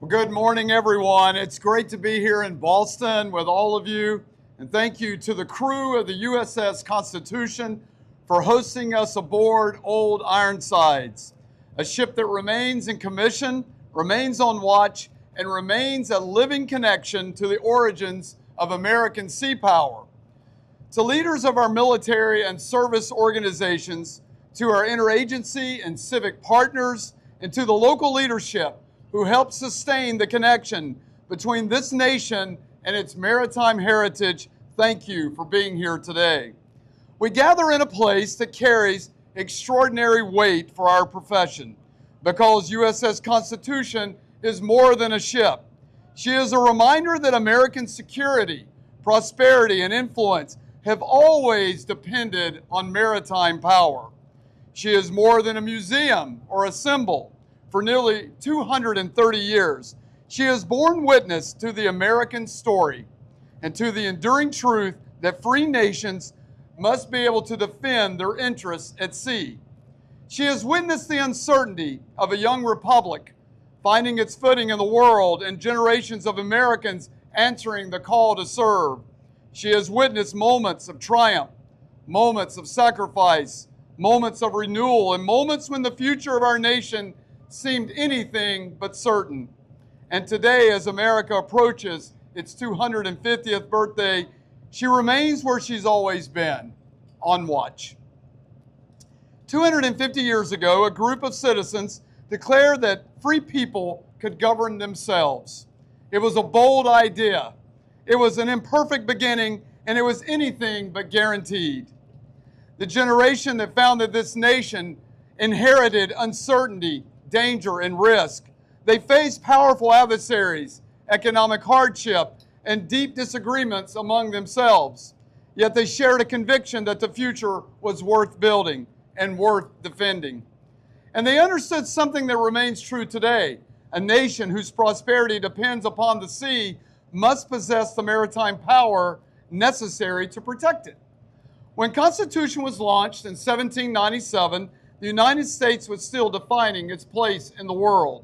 Well, good morning, everyone. It's great to be here in Boston with all of you. And thank you to the crew of the USS Constitution for hosting us aboard Old Ironsides, a ship that remains in commission, remains on watch, and remains a living connection to the origins of American sea power. To leaders of our military and service organizations, to our interagency and civic partners, and to the local leadership who helped sustain the connection between this nation and its maritime heritage, thank you for being here today. We gather in a place that carries extraordinary weight for our profession because USS Constitution is more than a ship. She is a reminder that American security, prosperity, and influence have always depended on maritime power. She is more than a museum or a symbol. For nearly 230 years, she has borne witness to the American story and to the enduring truth that free nations must be able to defend their interests at sea. She has witnessed the uncertainty of a young republic finding its footing in the world and generations of Americans answering the call to serve. She has witnessed moments of triumph, moments of sacrifice, moments of renewal, and moments when the future of our nation seemed anything but certain. And today, as America approaches its 250th birthday, she remains where she's always been, on watch. 250 years ago, a group of citizens declared that free people could govern themselves. It was a bold idea. It was an imperfect beginning, and it was anything but guaranteed. The generation that founded this nation inherited uncertainty, danger, and risk. They faced powerful adversaries, economic hardship, and deep disagreements among themselves. Yet they shared a conviction that the future was worth building and worth defending. And they understood something that remains true today. A nation whose prosperity depends upon the sea must possess the maritime power necessary to protect it. When Constitution was launched in 1797, the United States was still defining its place in the world.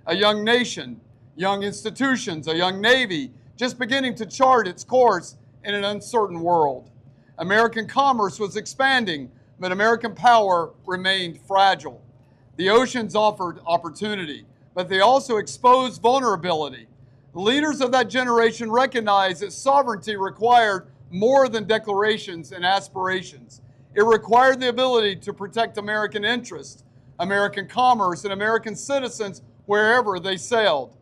A young nation, young institutions, a young Navy, just beginning to chart its course in an uncertain world. American commerce was expanding, but American power remained fragile. The oceans offered opportunity, but they also exposed vulnerability. The leaders of that generation recognized that sovereignty required more than declarations and aspirations. It required the ability to protect American interests, American commerce, and American citizens wherever they sailed.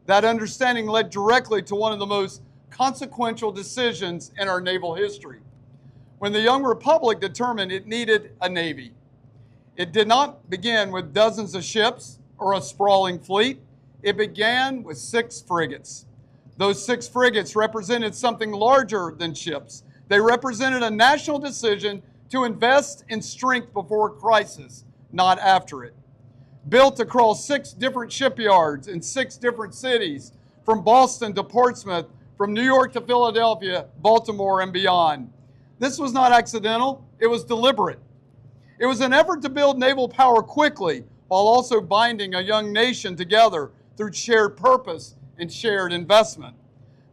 That understanding led directly to one of the most consequential decisions in our naval history. When the young republic determined it needed a navy, it did not begin with dozens of ships or a sprawling fleet. It began with 6 frigates. Those 6 frigates represented something larger than ships. They represented a national decision to invest in strength before crisis, not after it. Built across 6 different shipyards in 6 different cities, from Boston to Portsmouth, from New York to Philadelphia, Baltimore, and beyond. This was not accidental, it was deliberate. It was an effort to build naval power quickly while also binding a young nation together through shared purpose and shared investment.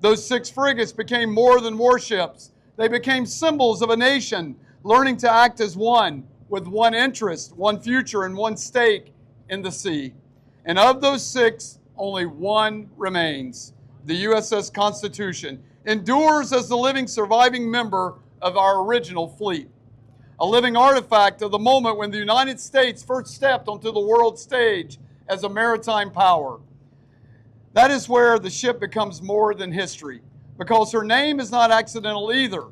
Those 6 frigates became more than warships. They became symbols of a nation learning to act as one, with one interest, one future, and one stake in the sea. And of those 6, only one remains. The USS Constitution endures as the living surviving member of our original fleet. A living artifact of the moment when the United States first stepped onto the world stage as a maritime power. That is where the ship becomes more than history, because her name is not accidental either.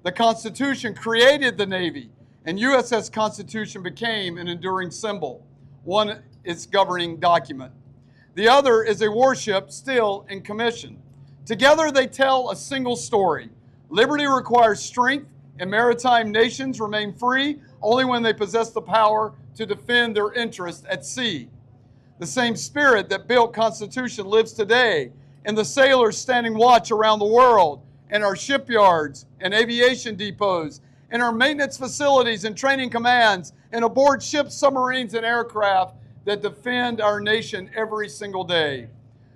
The Constitution created the Navy, and USS Constitution became an enduring symbol. One, its governing document. The other is a warship still in commission. Together they tell a single story. Liberty requires strength, and maritime nations remain free only when they possess the power to defend their interests at sea. The same spirit that built Constitution lives today in the sailors standing watch around the world, in our shipyards and aviation depots, in our maintenance facilities and training commands, and aboard ships, submarines, and aircraft that defend our nation every single day.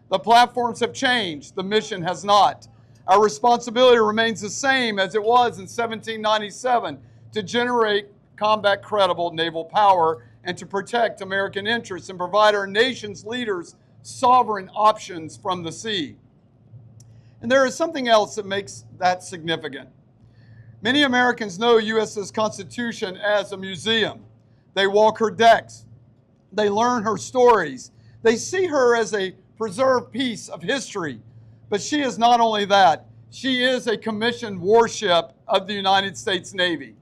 The platforms have changed. The mission has not. Our responsibility remains the same as it was in 1797 to generate combat credible naval power and to protect American interests and provide our nation's leaders sovereign options from the sea. And there is something else that makes that significant. Many Americans know USS Constitution as a museum. They walk her decks. They learn her stories. They see her as a preserved piece of history. But she is not only that, she is a commissioned warship of the United States Navy.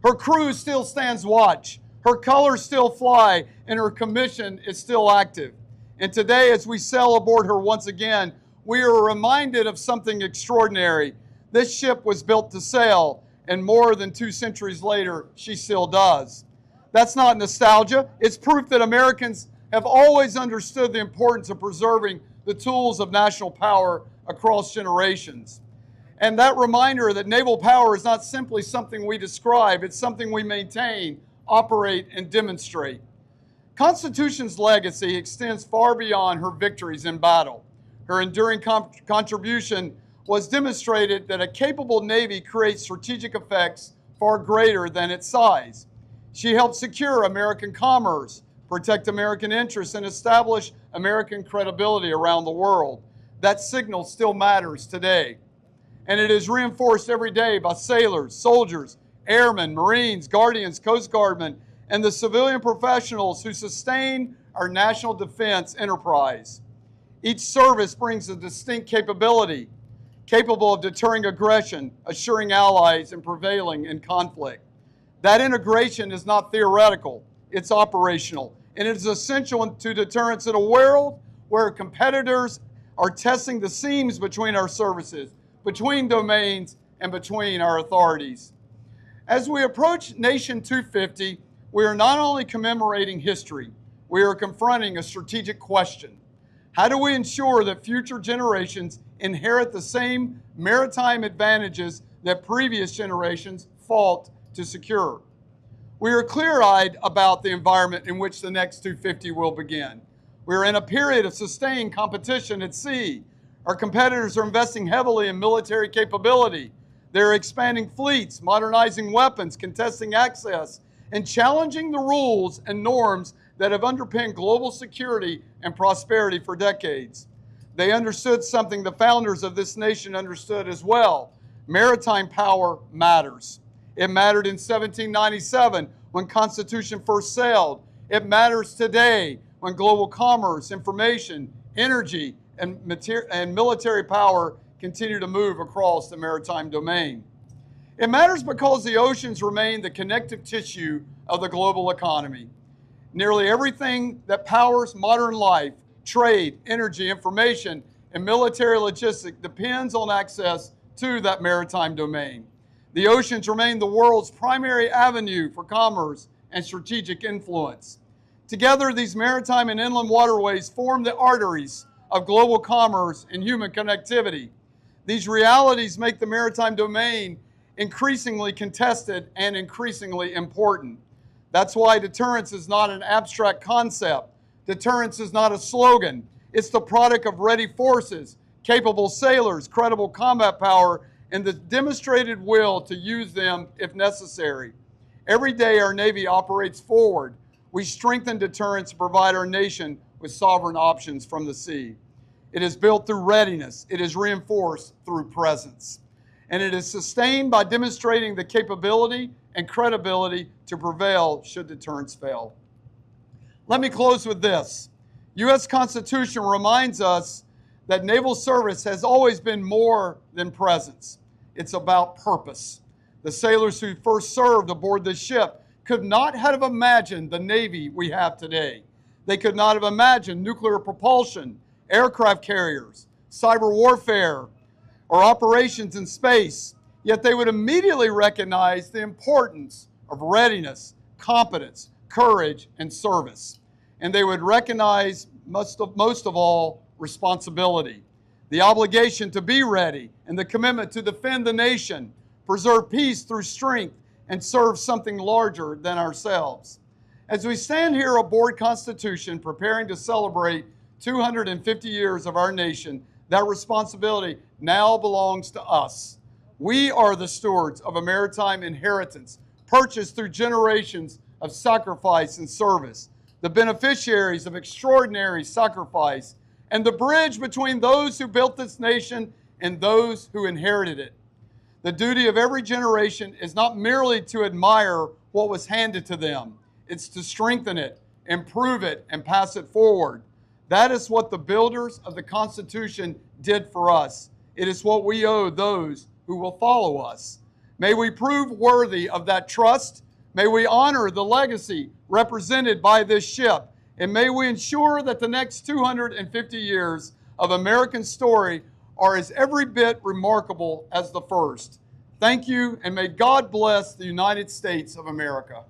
Her crew still stands watch. Her colors still fly, and her commission is still active. And today, as we sail aboard her once again, we are reminded of something extraordinary. This ship was built to sail, and more than 2 centuries later, she still does. That's not nostalgia. It's proof that Americans have always understood the importance of preserving the tools of national power across generations. And that reminder that naval power is not simply something we describe, it's something we maintain, operate, and demonstrate. Constitution's legacy extends far beyond her victories in battle. Her enduring contribution was demonstrated that a capable Navy creates strategic effects far greater than its size. She helped secure American commerce, protect American interests, and establish American credibility around the world. That signal still matters today. And it is reinforced every day by sailors, soldiers, airmen, Marines, Guardians, Coast Guardmen, and the civilian professionals who sustain our national defense enterprise. Each service brings a distinct capability, capable of deterring aggression, assuring allies, and prevailing in conflict. That integration is not theoretical, it's operational, and it is essential to deterrence in a world where competitors are testing the seams between our services, between domains, and between our authorities. As we approach Nation 250, we are not only commemorating history, we are confronting a strategic question. How do we ensure that future generations inherit the same maritime advantages that previous generations fought to secure? We are clear-eyed about the environment in which the next 250 will begin. We are in a period of sustained competition at sea. Our competitors are investing heavily in military capability. They're expanding fleets, modernizing weapons, contesting access, and challenging the rules and norms that have underpinned global security and prosperity for decades. They understood something the founders of this nation understood as well. Maritime power matters. It mattered in 1797 when Constitution first sailed. It matters today when global commerce, information, energy, and military power continue to move across the maritime domain. It matters because the oceans remain the connective tissue of the global economy. Nearly everything that powers modern life, trade, energy, information, and military logistics depends on access to that maritime domain. The oceans remain the world's primary avenue for commerce and strategic influence. Together, these maritime and inland waterways form the arteries of global commerce and human connectivity. These realities make the maritime domain increasingly contested and increasingly important. That's why deterrence is not an abstract concept. Deterrence is not a slogan. It's the product of ready forces, capable sailors, credible combat power, and the demonstrated will to use them if necessary. Every day our Navy operates forward. We strengthen deterrence to provide our nation with sovereign options from the sea. It is built through readiness. It is reinforced through presence. And it is sustained by demonstrating the capability and credibility to prevail should deterrence fail. Let me close with this. U.S. Constitution reminds us that naval service has always been more than presence. It's about purpose. The sailors who first served aboard this ship could not have imagined the Navy we have today. They could not have imagined nuclear propulsion, aircraft carriers, cyber warfare, or operations in space, yet they would immediately recognize the importance of readiness, competence, courage, and service. And they would recognize, most of all, responsibility, the obligation to be ready, and the commitment to defend the nation, preserve peace through strength, and serve something larger than ourselves. As we stand here aboard Constitution, preparing to celebrate 250 years of our nation, that responsibility now belongs to us. We are the stewards of a maritime inheritance purchased through generations of sacrifice and service, the beneficiaries of extraordinary sacrifice, and the bridge between those who built this nation and those who inherited it. The duty of every generation is not merely to admire what was handed to them. It's to strengthen it, improve it, and pass it forward. That is what the builders of the Constitution did for us. It is what we owe those who will follow us. May we prove worthy of that trust. May we honor the legacy represented by this ship. And may we ensure that the next 250 years of American story are as every bit remarkable as the first. Thank you, and may God bless the United States of America.